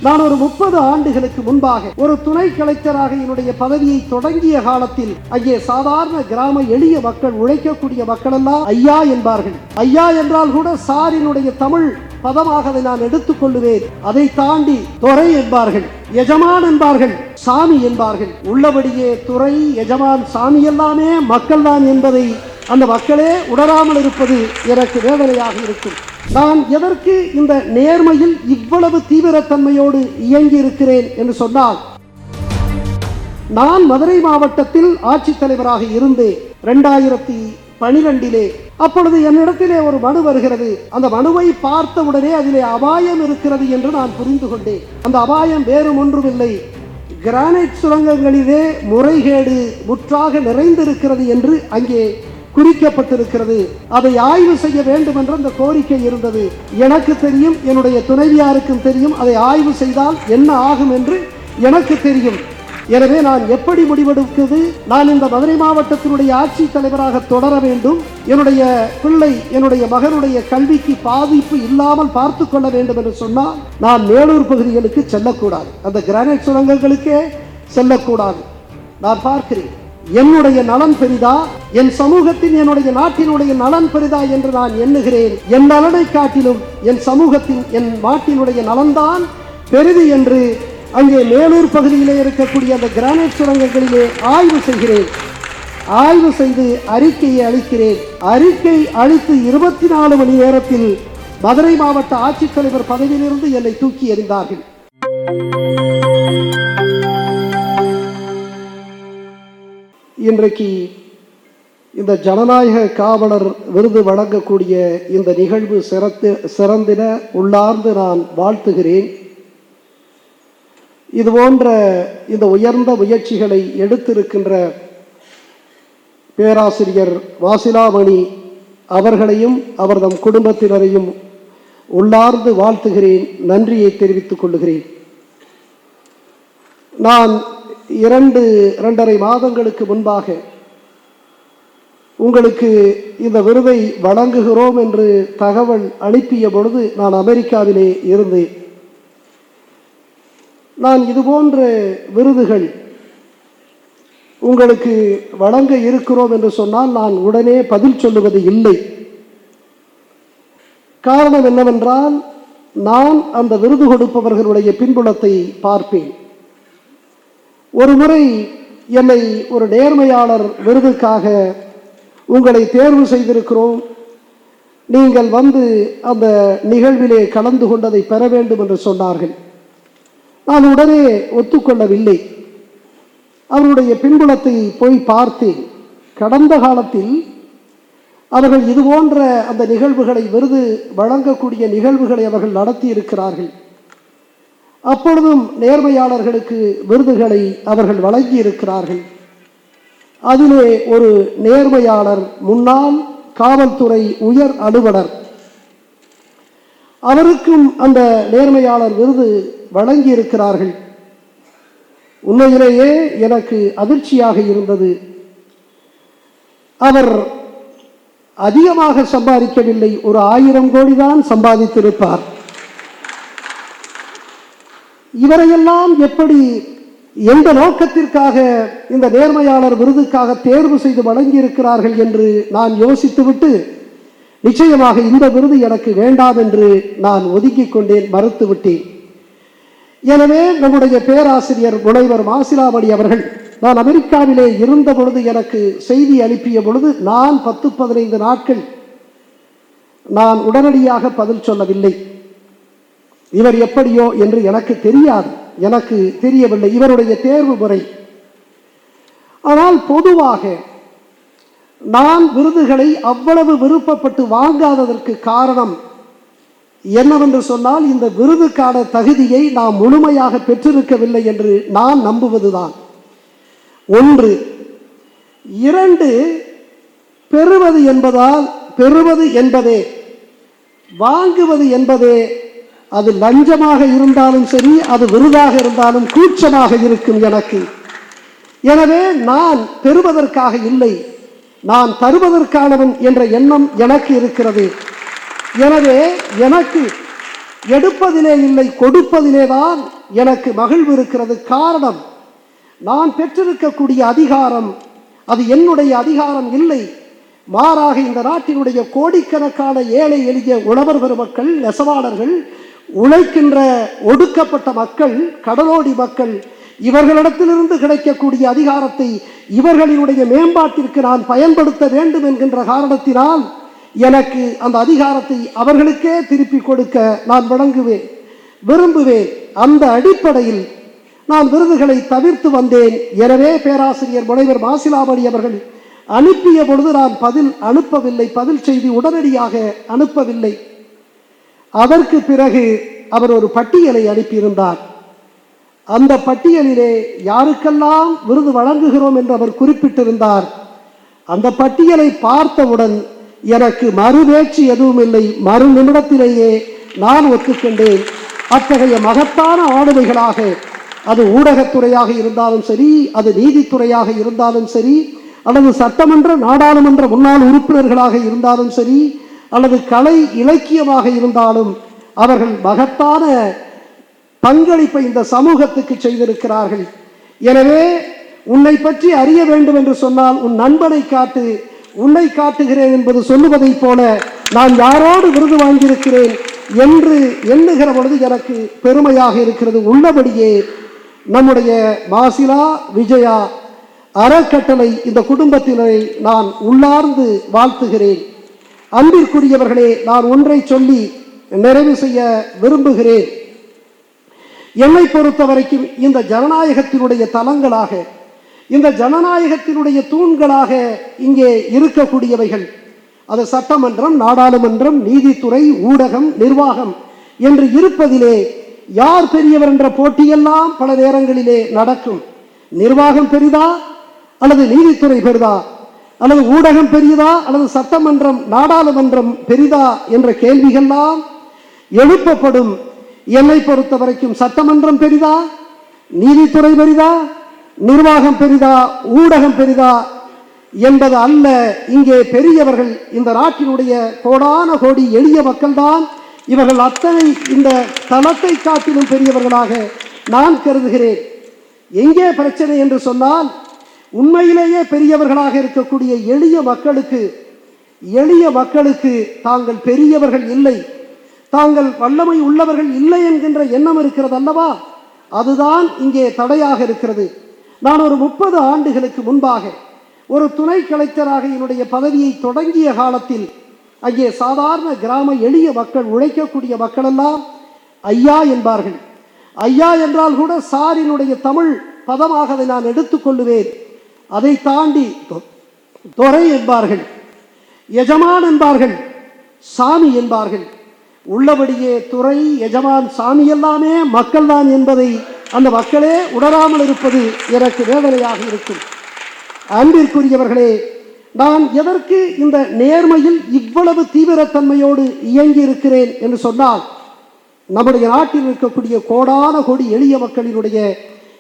நான் ஒரு 30 ஆண்டுகளுக்கு முன்பாக ஒரு துணை கலெக்டராக என்னுடைய பதவியை தொடங்கிய காலத்தில் அங்கே சாதாரண கிராம எளிய மக்கள், உழைக்கக்கூடிய மக்கள் எல்லாம் ஐயா என்பார்கள். ஐயா என்றால் கூட சாரினுடைய தமிழ் பதமாக அதை நான் எடுத்துக் கொள்ளுவேன். அதை தாண்டி துறை என்பார்கள், எஜமான் என்பார்கள், சாமி என்பார்கள். உள்ளபடியே துறை, எஜமான், சாமி எல்லாமே மக்கள் தான் என்பதை அந்த மக்களே உணராமல் இருப்பது எனக்கு வேதனையாக இருக்கும். நான் எதற்கு இந்த நேர்மையில் இவ்வளவு தீவிரத்தன்மையோடு இயங்கி இருக்கிறேன் என்று சொன்னால், நான் மதுரை மாவட்டத்தில் ஆட்சித்தலைவராக இருந்தேன் 2012. அப்பொழுது என்னிடத்திலே ஒரு மனு வருகிறது. அந்த மனுவை பார்த்தவுடனே அதிலே அபாயம் இருக்கிறது என்று நான் புரிந்து கொண்டேன். அந்த அபாயம் வேறு ஒன்றுமில்லை, கிரானைட் சுரங்கங்களிலே முறைகேடு முற்றாக நிறைந்திருக்கிறது என்று அங்கே குறிக்கப்பட்டிருக்கிறது. அதை ஆய்வு செய்ய வேண்டும் என்ற அந்த கோரிக்கை இருந்தது. எனக்கு தெரியும், என்னுடைய துணைவியாருக்கும் தெரியும், அதை ஆய்வு செய்தால் என்ன ஆகும் என்று எனக்கு தெரியும். எனவே நான் எப்படி முடிவெடுக்கிறது? நான் இந்த மதுரை மாவட்டத்தினுடைய ஆட்சி தலைவராக தொடர வேண்டும். என்னுடைய பிள்ளை, என்னுடைய மகனுடைய கல்விக்கு பாதிப்பு இல்லாமல் பார்த்து கொள்ள வேண்டும் என்று சொன்னால் நான் மேலூர் பகுதிகளுக்கு செல்லக்கூடாது, அந்த கிரானைட் சுரங்கங்களுக்கே செல்லக்கூடாது. நான் பார்க்கிறேன், என்னுடைய நலன் பெரிதா, என் சமூகத்தின், என்னுடைய நாட்டினுடைய நலன் பெரிதா என்று நான் எண்ணுகிறேன். என் நலனை காட்டிலும் என் சமூகத்தின், என் நாட்டினுடைய நலன்தான் பெரிது என்று அங்கே மேலூர் பகுதியிலே இருக்கக்கூடிய அந்த கிரானைட் சுரங்கங்களிலே ஆய்வு செய்கிறேன். ஆய்வு செய்து அறிக்கையை அளிக்கிறேன். அறிக்கை அளித்து 24 மணி நேரத்தில் மதுரை மாவட்ட ஆட்சித்தலைவர் பதவியிலிருந்து என்னை தூக்கி எறிந்தார்கள். இன்றைக்கு இந்த ஜனநாயக காவலர் விருது வழங்கக்கூடிய இந்த நிகழ்வு சிறந்திட உள்ளார்ந்து நான் வாழ்த்துகிறேன். இதுபோன்ற இந்த உயர்ந்த முயற்சிகளை எடுத்திருக்கின்ற பேராசிரியர் வாசிலாமணி அவர்களையும் அவர்தம் குடும்பத்தினரையும் உள்ளார்ந்து வாழ்த்துகிறேன், நன்றியை தெரிவித்துக் கொள்ளுகிறேன். நான் 2.5 மாதங்களுக்கு முன்பாக உங்களுக்கு இந்த விருதை வழங்குகிறோம் என்று தகவல் அனுப்பிய பொழுது நான் அமெரிக்காவிலே இருந்தேன். நான் இதுபோன்ற விருதுகள் உங்களுக்கு வழங்க இருக்கிறோம் என்று சொன்னால் நான் உடனே பதில் சொல்லுவது இல்லை. காரணம் என்னவென்றால், நான் அந்த விருது கொடுப்பவர்களுடைய பின்புலத்தை பார்ப்பேன். ஒரு முறை என்னை ஒரு நேர்மையாளர் விருதுக்காக உங்களை தேர்வு செய்திருக்கிறோம், நீங்கள் வந்து அந்த நிகழ்விலே கலந்து கொண்டதை பெற வேண்டும் என்று சொன்னார்கள். நான் உடனே ஒத்துக்கொள்ளவில்லை. அவருடைய பின்புலத்தை போய் பார்த்தேன். கடந்த காலத்தில் அவர்கள் இதுபோன்ற அந்த நிகழ்வுகளை, விருது வழங்கக்கூடிய நிகழ்வுகளை அவர்கள் நடத்தி இருக்கிறார்கள். அப்பொழுதும் நேர்மையாளர்களுக்கு விருதுகளை அவர்கள் வழங்கி இருக்கிறார்கள். அதிலே ஒரு நேர்மையாளர், முன்னாள் காவல்துறை உயர் அலுவலர், அவருக்கும் அந்த நேர்மையாளர் விருது வழங்கி இருக்கிறார்கள். உண்மையிலேயே எனக்கு அதிர்ச்சியாக இருந்தது. அவர் அதிகமாக சம்பாதிக்கவில்லை, ஒரு 1000 கோடி தான் சம்பாதித்திருப்பார். இவரையெல்லாம் எப்படி, எந்த நோக்கத்திற்காக இந்த நேர்மையாளர் விருதுக்காக தேர்வு செய்து வழங்கி இருக்கிறார்கள் என்று நான் யோசித்துவிட்டு, நிச்சயமாக இந்த விருது எனக்கு வேண்டாம் என்று நான் ஒதுக்கிக் கொண்டேன், மறுத்துவிட்டேன். எனவே நம்முடைய பேராசிரியர் முனைவர் வாசிலாமணி அவர்கள், நான் அமெரிக்காவிலே இருந்த பொழுது எனக்கு செய்தி அனுப்பிய பொழுது நான் 10-15 நாட்கள் நான் உடனடியாக பதில் சொல்லவில்லை. இவர் எப்படியோ என்று எனக்கு தெரியாது, எனக்கு தெரியவில்லை இவருடைய தேர்வு முறை. ஆனால் பொதுவாக நான் விருதுகளை அவ்வளவு விருப்பப்பட்டு வாங்காததற்கு காரணம் என்னவென்று சொன்னால், இந்த விருதுக்கான தகுதியை நாம் முழுமையாக பெற்றிருக்கவில்லை என்று நான் நம்புவதுதான். 1. 2, பெறுவது என்பதே, வாங்குவது என்பதே, அது லஞ்சமாக இருந்தாலும் சரி, அது விருதாக இருந்தாலும் கூச்சமாக இருக்கும் எனக்கு. எனவே நான் பெறுவதற்காக இல்லை, நான் தருவதற்கானவன் என்ற எண்ணம் எனக்கு இருக்கிறது. எனவே எனக்கு எடுப்பதிலே இல்லை, கொடுப்பதிலே தான் எனக்கு மகிழ்வு இருக்கிறது. காரணம், நான் பெற்றிருக்கக்கூடிய அதிகாரம் அது என்னுடைய அதிகாரம் இல்லை. மாறாக இந்த நாட்டினுடைய கோடிக்கணக்கான ஏழை எளிய உழவர் பெருமக்கள், நெசவாளர்கள், உழைக்கின்ற ஒடுக்கப்பட்ட மக்கள், கடலோடி மக்கள், இவர்களிடத்திலிருந்து கிடைக்கக்கூடிய அதிகாரத்தை இவர்களினுடைய மேம்பாட்டிற்கு நான் பயன்படுத்த வேண்டும் என்கின்ற காரணத்தினால் எனக்கு அந்த அதிகாரத்தை அவர்களுக்கே திருப்பி கொடுக்க நான் வழங்குவேன், விரும்புவேன். அந்த அடிப்படையில் நான் விருதுகளை தவிர்த்து வந்தேன். எனவே பேராசிரியர் முனைவர் மாசிலாமணி அவர்கள் அனுப்பிய பொழுது நான் பதில் அனுப்பவில்லை, பதில் செய்தி உடனடியாக அனுப்பவில்லை. அதற்கு பிறகு அவர் ஒரு பட்டியலை அனுப்பியிருந்தார். அந்த பட்டியலிலே யாருக்கெல்லாம் விருது வழங்குகிறோம் என்று அவர் குறிப்பிட்டிருந்தார். அந்த பட்டியலை பார்த்தவுடன் எனக்கு மறுபேச்சு எதுவும் இல்லை, மறு நிமிடத்திலேயே நான் ஒத்துக்கொண்டேன். அத்தகைய மகத்தான ஆளுமைகளாக அது ஊடகத்துறையாக இருந்தாலும் சரி, அது நீதித்துறையாக இருந்தாலும் சரி, அல்லது சட்டமன்ற நாடாளுமன்ற முன்னாள் உறுப்பினர்களாக இருந்தாலும் சரி, அல்லது கலை இலக்கியமாக இருந்தாலும் அவர்கள் மகத்தான பங்களிப்பை இந்த சமூகத்துக்கு செய்திருக்கிறார்கள். எனவே உன்னை பற்றி அறிய வேண்டும் என்று சொன்னால் உன் நண்பனை காட்டு, உன்னை காட்டுகிறேன் என்பது சொல்லுவதை போல நான் யாரோடு விருது வாங்கியிருக்கிறேன் என்று எண்ணுகிற பொழுது எனக்கு பெருமையாக இருக்கிறது. உள்ளபடியே நம்முடைய மாசிலா விஜயா அறக்கட்டளை இந்த குடும்பத்தினரை நான் உள்ளார்ந்து வாழ்த்துகிறேன். அன்பிற்குரியவர்களே, நான் ஒன்றை சொல்லி நிறைவு செய்ய விரும்புகிறேன். என்னை பொறுத்த வரைக்கும் இந்த ஜனநாயகத்தினுடைய தலங்களாக, இந்த ஜனநாயகத்தினுடைய தூண்களாக இங்கே இருக்கக்கூடியவைகள் அது சட்டமன்றம், நாடாளுமன்றம், நீதித்துறை, ஊடகம், நிர்வாகம் என்று இருப்பதிலே யார் பெரியவர் என்ற போட்டியெல்லாம் பல நேரங்களிலே நடக்கும். நிர்வாகம் பெரிதா அல்லது நீதித்துறை பெரிதா, அல்லது ஊடகம் பெரியதா அல்லது சட்டமன்றம் நாடாளுமன்றம் பெரிதா என்ற கேள்விகள்லாம் எழுப்பப்படும். என்னை பொறுத்த வரைக்கும் சட்டமன்றம் பெரிதா, நீதித்துறை பெரிதா, நிர்வாகம் பெரிதா, ஊடகம் பெரிதா என்பது அல்ல. இங்கே பெரியவர்கள் இந்த நாட்டினுடைய கோடான கோடி எளிய மக்கள்தான். இவர்கள் அத்தனை இந்த தளத்தை காட்டிலும் பெரியவர்களாக நான் கருதுகிறேன். எங்கே பிரச்சனை என்று சொன்னால், உண்மையிலேயே பெரியவர்களாக இருக்கக்கூடிய எளிய மக்களுக்கு தாங்கள் பெரியவர்கள் இல்லை, தாங்கள் வல்லமை உள்ளவர்கள் இல்லை என்கின்ற எண்ணம் இருக்கிறது அல்லவா? அதுதான் இங்கே தடையாக இருக்கிறது. நான் ஒரு 30 ஆண்டுகளுக்கு முன்பாக ஒரு துணை கலெக்டராக என்னுடைய பதவியை தொடங்கிய காலத்தில் அங்கே சாதாரண கிராம எளிய மக்கள், உழைக்கக்கூடிய மக்கள் எல்லாம் ஐயா என்பார்கள். ஐயா என்றால் கூட சாரினுடைய தமிழ் பதமாக அதை நான் எடுத்துக்கொள்ளுவேன். அதை தாண்டி துறை என்பார்கள், எஜமான் என்பார்கள், சாமி என்பார்கள். உள்ளபடியே துறை, எஜமான், சாமி எல்லாமே மக்கள் தான் என்பதை அந்த மக்களே உணராமல் இருப்பது எனக்கு வேதனையாக இருக்கும். அன்பிற்குரியவர்களே, நான் எதற்கு இந்த நேர்மையில் இவ்வளவு தீவிரத்தன்மையோடு இயங்கி இருக்கிறேன் என்று சொன்னால், நம்முடைய நாட்டில் இருக்கக்கூடிய கோடான கோடி எளிய மக்களினுடைய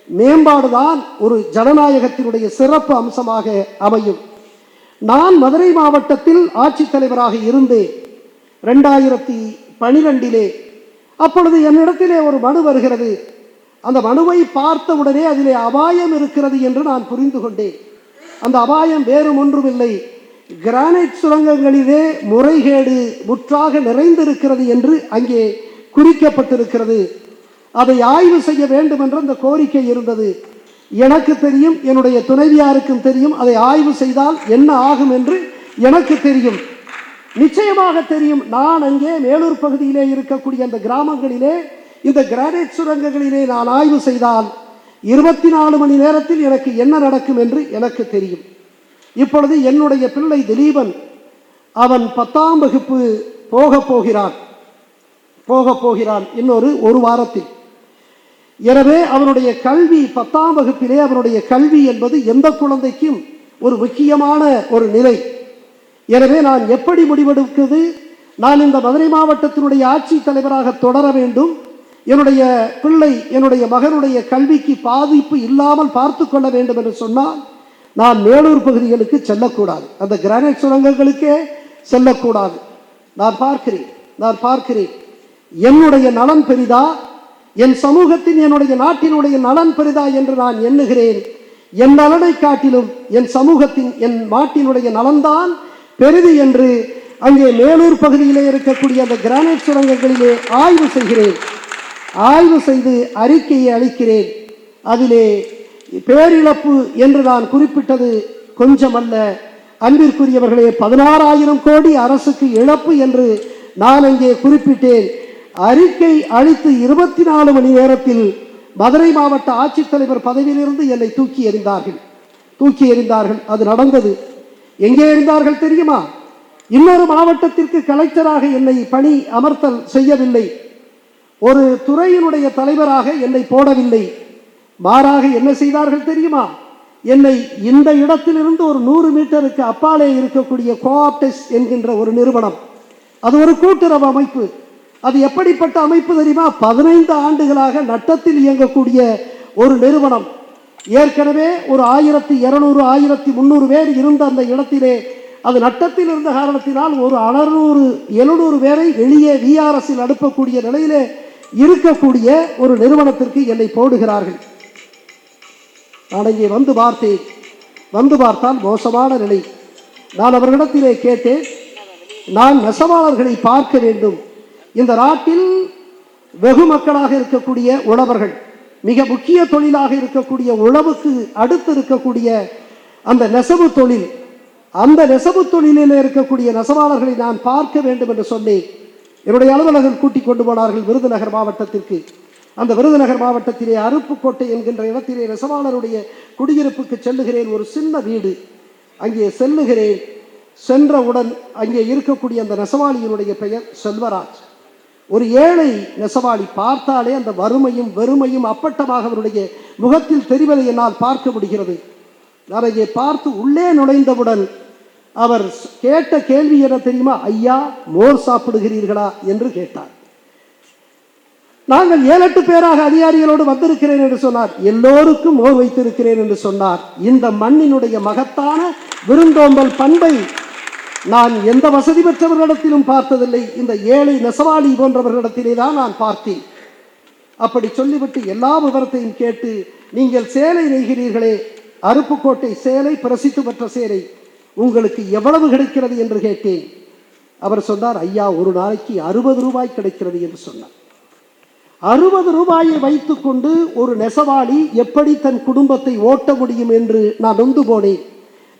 மேம்பாடுதான் ஒரு ஜனநாயகத்தினுடைய சிறப்பு அம்சமாக அமையும். நான் மதுரை மாவட்டத்தில் ஆட்சித்தலைவராக இருந்தேன் 2012. அப்பொழுது என்னிடத்திலே ஒரு மனு வருகிறது. அந்த மனுவை பார்த்தவுடனே அதிலே அபாயம் இருக்கிறது என்று நான் புரிந்து கொண்டேன். அந்த அபாயம் வேறு ஒன்றுமில்லை, கிரானைட் சுரங்கங்களிலே முறைகேடு முற்றாக நிறைந்திருக்கிறது என்று அங்கே குறிக்கப்பட்டிருக்கிறது. அதை ஆய்வு செய்ய வேண்டும் என்ற அந்த கோரிக்கை இருந்தது. எனக்கு தெரியும், என்னுடைய துணைவியாருக்கும் தெரியும், அதை ஆய்வு செய்தால் என்ன ஆகும் என்று எனக்கு தெரியும், நிச்சயமாக தெரியும். நான் அங்கே மேலூர் பகுதியிலே இருக்கக்கூடிய அந்த கிராமங்களிலே இந்த கிரானைட் சுரங்கங்களிலே நான் ஆய்வு செய்தால் 24 மணி நேரத்தில் எனக்கு என்ன நடக்கும் என்று எனக்கு தெரியும். இப்பொழுது என்னுடைய பிள்ளை திலீபன், அவன் 10ஆம் வகுப்பு போக போகிறான் இன்னொரு 1 வாரத்தில். எனவே அவனுடைய கல்வி 10ஆம் வகுப்பிலே அவனுடைய கல்வி என்பது எந்த குழந்தைக்கும் ஒரு முக்கியமான ஒரு நிலை. எனவே நான் எப்படி முடிவெடுக்கிறது? நான் இந்த மதுரை மாவட்டத்தினுடைய ஆட்சி தலைவராக தொடர வேண்டும், என்னுடைய பிள்ளை, என்னுடைய மகனுடைய கல்விக்கு பாதிப்பு இல்லாமல் பார்த்து கொள்ள வேண்டும் என்று சொன்னால் நான் மேலூர் பகுதிகளுக்கு செல்லக்கூடாது, அந்த கிரானைட் சுரங்கங்களுக்கே செல்லக்கூடாது. நான் பார்க்கிறேன் என்னுடைய நலன் பெரிதா, என் சமூகத்தின் என்னுடைய நாட்டினுடைய நலன் பெரிதா என்று நான் எண்ணுகிறேன். என் நலனை காட்டிலும் என் சமூகத்தின் என் நாட்டினுடைய நலன்தான் பெரிது என்று அங்கே மேலூர் பகுதியிலே இருக்கக்கூடிய அந்த கிரானைட் சுரங்கங்களிலே ஆய்வு செய்கிறேன். ஆய்வு செய்து அறிக்கையை அளிக்கிறேன். அதிலே பேரிழப்பு என்று நான் குறிப்பிட்டது கொஞ்சமல்ல அன்பிற்குரியவர்களே, 16,000 கோடி அரசுக்கு இழப்பு என்று நான் அங்கே குறிப்பிட்டேன். அறிக்கை அளித்து 24 மணி நேரத்தில் மதுரை மாவட்ட ஆட்சித்தலைவர் பதவியிலிருந்து என்னை தூக்கி எறிந்தார்கள். அது நடந்தது. எங்கே எறிந்தார்கள் தெரியுமா? இன்னொரு மாவட்டத்திற்கு கலெக்டராக என்னை பணி அமர்த்தல் செய்யவில்லை. ஒரு துறையினுடைய தலைவராக என்னை போடவில்லை. மாறாக என்ன செய்தார்கள் தெரியுமா? என்னை இந்த இடத்திலிருந்து ஒரு 100 மீட்டருக்கு அப்பாலே இருக்கக்கூடிய கோஆப்டெக்ஸ் என்கின்ற ஒரு நிறுவனம், அது ஒரு கூட்டுறவு அமைப்பு. அது எப்படிப்பட்ட அமைப்பு தெரியுமா? 15 ஆண்டுகளாக நட்டத்தில் இயங்கக்கூடிய ஒரு நிறுவனம். ஏற்கனவே ஒரு 1200 1300 பேர் இருந்த அந்த இடத்திலே அது நட்டத்தில் இருந்த காரணத்தினால் ஒரு 600-700 பேரை வெளியே விஆர்எஸ்ஸில் அனுப்பக்கூடிய நிலையிலே இருக்கக்கூடிய ஒரு நிறுவனத்திற்கு என்னை போடுகிறார்கள். நான் இங்கே வந்து பார்த்தால் மோசமான நிலை. நான் அவர்களிடத்திலே கேட்டேன், நான் நெசவாளர்களை பார்க்க வேண்டும். இந்த நாட்டில் வெகு மக்களாக இருக்கக்கூடிய உழவர்கள், மிக முக்கிய தொழிலாக இருக்கக்கூடிய உழவுக்கு அடுத்து இருக்கக்கூடிய அந்த நெசவு தொழில், அந்த நெசவு தொழிலில் இருக்கக்கூடிய நெசவாளர்களை நான் பார்க்க வேண்டும் என்று சொன்னேன். என்னுடைய அலுவலர்கள் கூட்டிக் கொண்டு போனார்கள் விருதுநகர் மாவட்டத்திற்கு. அந்த விருதுநகர் மாவட்டத்திலே அருப்புக்கோட்டை என்கின்ற இடத்திலே நெசவாளருடைய குடியிருப்புக்கு செல்லுகிறேன். ஒரு சின்ன வீடு. அங்கே செல்லுகிறேன். சென்றவுடன் அங்கே இருக்கக்கூடிய அந்த நெசவாளியினுடைய பெயர் செல்வராஜ். ஒரு ஏழை நெசவாளி. பார்த்தாலே அந்த வறுமையும் வெறுமையும் அப்பட்டமாக அவருடைய முகத்தில் தெரிவதை என்னால் பார்க்க முடிகிறது. நான் அங்கே பார்த்து உள்ளே நுழைந்தவுடன் அவர் கேட்ட கேள்வி என்ன தெரியுமா? ஐயா, மோர் சாப்பிடுகிறீர்களா என்று கேட்டார். நாங்கள் 7-8 பேராக அதிகாரிகளோடு வந்திருக்கிறேன் என்று சொன்னார். எல்லோருக்கும் மோர் வைத்திருக்கிறேன் என்று சொன்னார். இந்த மண்ணினுடைய மகத்தான விருந்தோம்பல் பண்பை நான் எந்த வசதி பெற்றவர்களிடத்திலும் பார்த்ததில்லை. இந்த ஏழை நெசவாளி போன்றவர்களிடத்திலே தான் நான் பார்த்தேன். அப்படி சொல்லிவிட்டு எல்லா விவரத்தையும் கேட்டு, நீங்கள் சேலை நெய்கிறீர்களே, அருப்புக்கோட்டை சேலை பிரசித்தி பெற்ற சேலை, உங்களுக்கு எவ்வளவு கிடைக்கிறது என்று கேட்டேன். அவர் சொன்னார், ஐயா, ஒரு நாளைக்கு 60 ரூபாய் கிடைக்கிறது என்று சொன்னார். 60 ரூபாயை வைத்துக்கொண்டு ஒரு நெசவாளி எப்படி தன் குடும்பத்தை ஓட்ட முடியும் என்று நான் நொந்து போனேன்.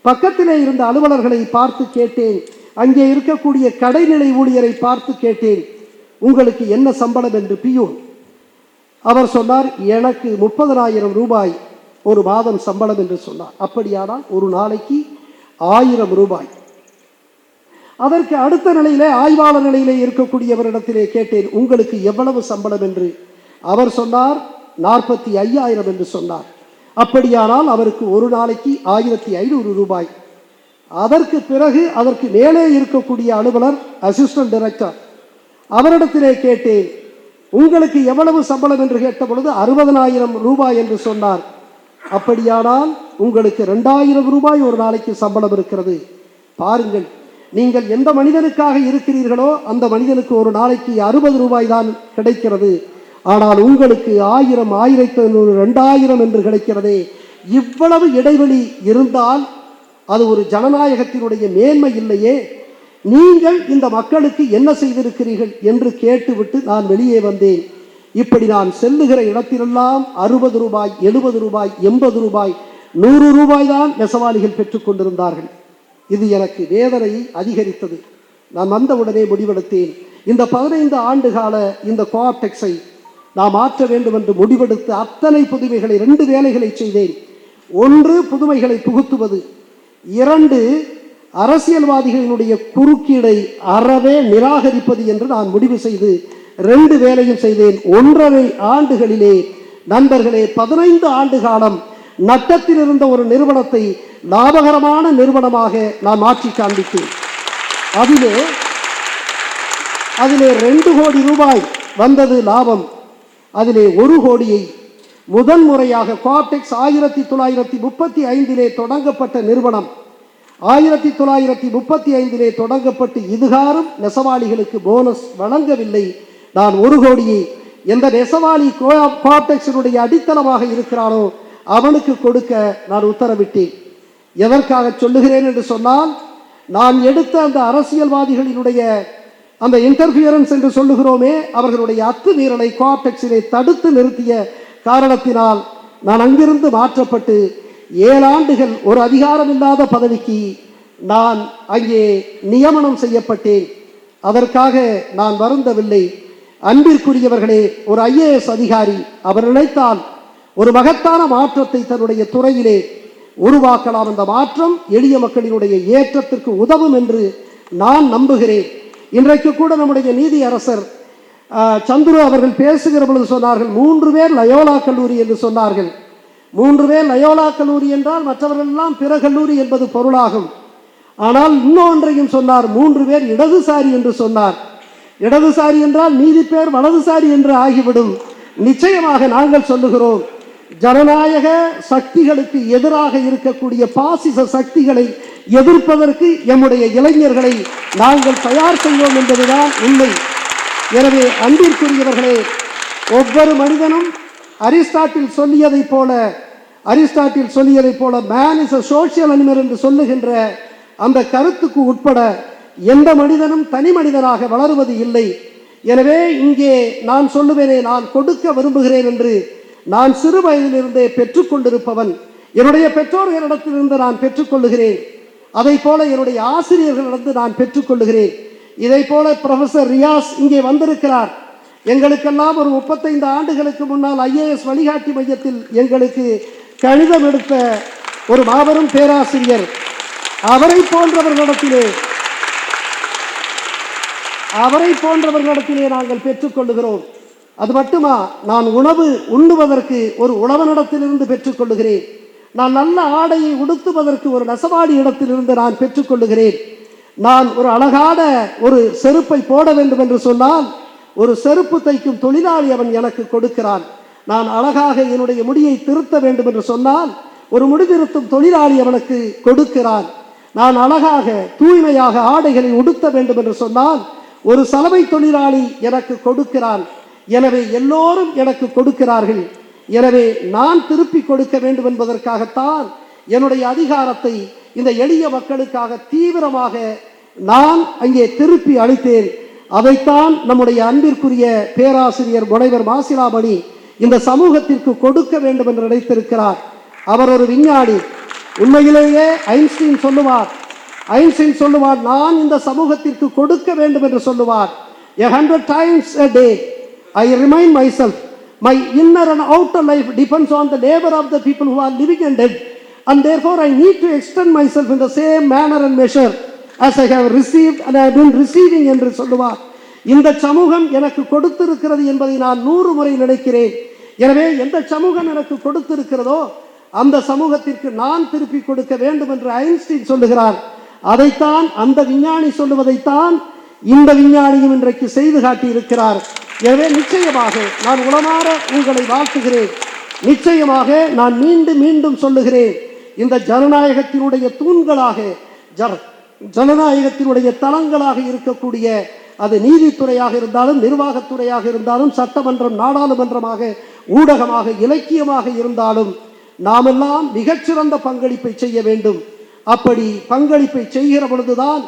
பக்கத்திலே இருந்த அலுவலர்களை பார்த்து கேட்டேன். அங்கே இருக்கக்கூடிய கடைநிலை ஊழியரை பார்த்து கேட்டேன், உங்களுக்கு என்ன சம்பளம் என்று. பியூன் அவர் சொன்னார், எனக்கு 30,000 ரூபாய் ஒரு மாதம் சம்பளம் என்று சொன்னார். அப்படியானால் ஒரு நாளைக்கு 1000 ரூபாய். அதற்கு அடுத்த நிலையிலே ஆய்வாளர் நிலையிலே இருக்கக்கூடியவரிடத்திலே கேட்டேன், உங்களுக்கு எவ்வளவு சம்பளம் என்று. அவர் சொன்னார் 45,000 என்று சொன்னார். அப்படியானால் அவருக்கு ஒரு நாளைக்கு 1500 ரூபாய். அதற்கு பிறகு அதற்கு மேலே இருக்கக்கூடிய அலுவலர் அசிஸ்டன்ட் டைரக்டர், அவரிடத்திலே கேட்டேன், உங்களுக்கு எவ்வளவு சம்பளம் என்று கேட்ட பொழுது 60,000 ரூபாய் என்று சொன்னார். அப்படியானால் உங்களுக்கு 2000 ரூபாய் ஒரு நாளைக்கு சம்பளம் இருக்கிறது. பாருங்கள், நீங்கள் எந்த மனிதனுக்காக இருக்கிறீர்களோ அந்த மனிதனுக்கு ஒரு நாளைக்கு 60 ரூபாய் தான் கிடைக்கிறது. ஆனால் உங்களுக்கு 1000, 1500, 2000 என்று கிடைக்கிறதே. இவ்வளவு இடைவெளி இருந்தால் அது ஒரு ஜனநாயகத்தினுடைய மேன்மை இல்லையே. நீங்கள் இந்த மக்களுக்கு என்ன செய்திருக்கிறீர்கள் என்று கேட்டுவிட்டு நான் வெளியே வந்தேன். இப்படி நான் செல்லுகிற இடத்திலெல்லாம் 60 ரூபாய், 70 ரூபாய், 80 ரூபாய், 100 ரூபாய் தான் நெசவாளிகள் பெற்றுக் கொண்டிருந்தார்கள். இது எனக்கு வேதனையை அதிகரித்தது. நான் வந்தவுடனே முடிவெடுத்தேன், இந்த 15 ஆண்டு கால இந்த கோஆப்டெக்ஸை நாம் மாற்ற வேண்டும் என்று முடிவெடுத்து அத்தனை புதுமைகளை 2 வேலைகளை செய்தேன். 1, புதுமைகளை புகுத்துவது. 2, அரசியல்வாதிகளினுடைய குறுக்கீடை அறவே நிராகரிப்பது என்று நான் முடிவு செய்து 2 வேலையும் செய்தேன். 1.5 ஆண்டுகளிலே நண்பர்களே, 15 ஆண்டு காலம் நட்டத்தில் இருந்த ஒரு நிறுவனத்தை லாபகரமான நிறுவனமாக நான் மாற்றி காண்பித்தேன். அதிலே 2 கோடி ரூபாய் வந்தது லாபம். அதிலே 1 கோடியை முதன் முறையாக கோஆப்டெக்ஸ் 1935 தொடங்கப்பட்ட நிறுவனம். 1935 தொடங்கப்பட்டு இதுகாரும் நெசவாளிகளுக்கு போனஸ் வழங்கவில்லை. நான் 1 கோடியை எந்த நெசவாளி கோஆப்டெக்ஸினுடைய அடித்தளமாக இருக்கிறானோ அவனுக்கு கொடுக்க நான் உத்தரவிட்டேன். எதற்காக சொல்லுகிறேன் என்று சொன்னால், நான் எடுத்த அந்த அரசியல்வாதிகளினுடைய அந்த இன்டர்ஃபியரன்ஸ் என்று சொல்லுகிறோமே, அவர்களுடைய அத்துமீறலை கோஆப்டெக்ஸிலே தடுத்து நிறுத்திய காரணத்தினால் நான் அங்கிருந்து மாற்றப்பட்டு 7 ஆண்டுகள் ஒரு அதிகாரம் இல்லாத பதவிக்கு நான் அங்கே நியமனம் செய்யப்பட்டேன். அதற்காக நான் வருந்தவில்லை. அன்பிற்குரியவர்களே, ஒரு IAS அதிகாரி அவர் நினைத்தால் ஒரு மகத்தான மாற்றத்தை தன்னுடைய துறையிலே உருவாக்கலாம். அந்த மாற்றம் எளிய மக்களினுடைய ஏற்றத்திற்கு உதவும் என்று நான் நம்புகிறேன். இன்றைக்கு கூட நம்முடைய நீதி அரசர் சந்துரு அவர்கள் பேசுகிற பொழுது சொன்னார்கள், 3 பேர் லயோலா கல்லூரி என்று சொன்னார்கள். 3 பேர் லயோலா கல்லூரி என்றால் மற்றவர்கள் எல்லாம் பிற கல்லூரி என்பது பொருளாகும். ஆனால் இன்னொன்றையும் சொன்னார், 3 பேர் இடதுசாரி என்று சொன்னார். இடதுசாரி என்றால் மீதி பேர் வலதுசாரி என்று ஆகிவிடும். நிச்சயமாக நாங்கள் சொல்லுகிறோம், ஜனநாயக சக்திகளுக்கு எதிராக இருக்கக்கூடிய பாசிச சக்திகளை எதிர்ப்பதற்கு எம்முடைய இளைஞர்களை நாங்கள் தயார் செய்வோம் என்பதுதான் உண்மை. எனவே அன்பிற்குரியவர்களே, ஒவ்வொரு மனிதனும் அரிஸ்டாட்டில் சொல்லியதைப் போல man is a social animal என்று சொல்லுகின்ற அந்த கருத்துக்கு உட்பட எந்த மனிதனும் தனி மனிதனாக வளருவது இல்லை. எனவே இங்கே நான் சொல்லுவேனே, நான் கொடுக்க விரும்புகிறேன் என்று நான் சிறு வயதிலிருந்தே பெற்றுக்கொண்டிருப்பவன். என்னுடைய பெற்றோர்களிடத்திலிருந்து நான் பெற்றுக்கொள்ளுகிறேன். அதை போல என்னுடைய ஆசிரியர்களிடந்து நான் பெற்றுக்கொள்ளுகிறேன். இதை போல ப்ரொஃபசர் ரியாஸ் இங்கே வந்திருக்கிறார். எங்களுக்கெல்லாம் ஒரு 35 ஆண்டுகளுக்கு முன்னால் IAS வழிகாட்டி மையத்தில் எங்களுக்கு கணிதம் எடுத்த ஒரு மாபெரும் பேராசிரியர். அவரை போன்றவர்களிடத்திலே நாங்கள் பெற்றுக்கொள்ளுகிறோம். அது மட்டுமா, நான் உணவு உண்ணுவதற்கு ஒரு உழவனிடத்திலிருந்து பெற்றுக்கொள்ளுகிறேன். நான் நல்ல ஆடையை உடுத்துவதற்கு ஒரு நெசவாடி இடத்திலிருந்து நான் பெற்றுக்கொள்ளுகிறேன். நான் ஒரு அழகான ஒரு செருப்பை போட வேண்டும் என்று சொன்னால் ஒரு செருப்பு தைக்கும் தொழிலாளி அவன் எனக்கு கொடுக்கிறான். நான் அழகாக என்னுடைய முடியை திருத்த வேண்டும் என்று சொன்னால் ஒரு முடி திருத்தும் தொழிலாளி அவனுக்கு கொடுக்கிறான். நான் அழகாக தூய்மையாக ஆடைகளை உடுத்த வேண்டும் என்று சொன்னால் ஒரு சலவை தொழிலாளி எனக்கு கொடுக்கிறான். எனவே எல்லோரும் எனக்கு கொடுக்கிறார்கள். எனவே நான் திருப்பி கொடுக்க வேண்டும் என்பதற்காகத்தான் என்னுடைய அதிகாரத்தை இந்த எளிய மக்களுக்காக தீவிரமாக நான் அங்கே திருப்பி அளித்தேன். அதைத்தான் நம்முடைய அன்பிற்குரிய பேராசிரியர் முனைவர் மாசிலாமணி இந்த சமூகத்திற்கு கொடுக்க வேண்டும் என்று நினைத்திருக்கிறார். அவர் ஒரு விஞ்ஞானி. உண்மையிலேயே ஐன்ஸ்டீன் சொல்லுவார், நான் இந்த சமூகத்திற்கு கொடுக்க வேண்டும் என்று சொல்லுவார். 100 times a day I remind myself my inner and outer life depends on the labor of the people who are living and dead, and therefore I need to extend myself in the same manner and measure as I have received and I have been receiving என்று சொல்லுவார். இந்த சமூகம் எனக்கு கொடுத்திருக்கிறது என்பதை நான் 100 முறை நினைக்கிறேன். எனவே எந்த சமூகம் எனக்கு கொடுத்திருக்கிறதோ அந்த சமூகத்திற்கு நான் திருப்பி கொடுக்க வேண்டும் என்று ஐன்ஸ்டீன் சொல்லுகிறார். அதைத்தான் அந்த விஞ்ஞானி சொல்லுவதைத்தான் இந்த விஞ்ஞானியும் இன்றைக்கு செய்து காட்டி இருக்கிறார். எனவே நிச்சயமாக நான் உளமாற உங்களை வாழ்த்துகிறேன். நிச்சயமாக நான் மீண்டும் மீண்டும் சொல்லுகிறேன், இந்த ஜனநாயகத்தினுடைய தூண்களாக ஜனநாயகத்தினுடைய தளங்களாக இருக்கக்கூடிய அது நீதித்துறையாக இருந்தாலும் நிர்வாகத்துறையாக இருந்தாலும் சட்டமன்றம் நாடாளுமன்றமாக ஊடகமாக இலக்கியமாக இருந்தாலும் நாமெல்லாம் மிகச்சிறந்த பங்களிப்பை செய்ய வேண்டும். அப்படி பங்களிப்பை செய்கிற பொழுதுதான்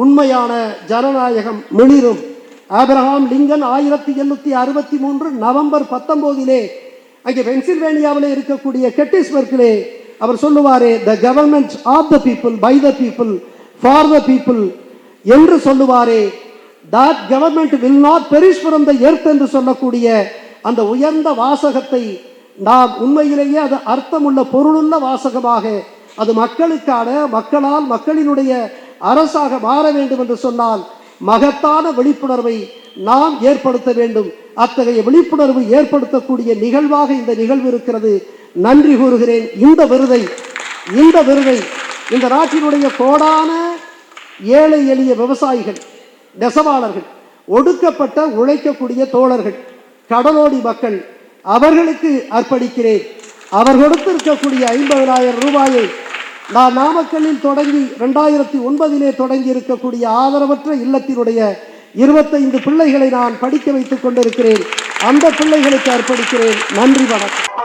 உண்மையான ஜனநாயகம் மிளிரும். ஆபிரகாம் லிங்கன் 1863 நவம்பர் 19 அங்கே பென்சில்வேனியாவிலே இருக்கக்கூடிய கெட்டிஸ்பர்கிலே அவர் சொல்லுவாரே, the government of the people, by the people, for the people என்று சொல்லுவாரே, that government will not perish from the earth என்று சொல்லக்கூடிய அந்த உயர்ந்த வாசகத்தை நாம் உண்மையிலேயே அது அர்த்தமுள்ள பொருளுள்ள வாசகமாக அது மக்களுக்கான மக்களால் மக்களினுடைய அரசாக மாற வேண்டும் என்று சொன்னால் மகத்தான விழிப்புணர்வை நாம் ஏற்படுத்த வேண்டும். அத்தகைய விழிப்புணர்வு ஏற்படுத்தக்கூடிய நிகழ்வாக இந்த நிகழ்வு இருக்கிறது. நன்றி கூறுகிறேன். இந்த விருதை இந்த நாட்டினுடைய கோடான ஏழை எளிய விவசாயிகள், நெசவாளர்கள், ஒடுக்கப்பட்ட உழைக்கக்கூடிய தோழர்கள், கடலோடி மக்கள், அவர்களுக்கு அர்ப்பணிக்கிறேன். அவர் கொடுத்திருக்கக்கூடிய 50,000 ரூபாயை நான் நாமக்கல்லில் தொடங்கி 2009 தொடங்கி இருக்கக்கூடிய ஆதரவற்ற இல்லத்தினுடைய 25 பிள்ளைகளை நான் படிக்க வைத்துக் கொண்டிருக்கிறேன். அந்த பிள்ளைகளுக்கு அர்ப்பணிக்கிறேன். நன்றி, வணக்கம்.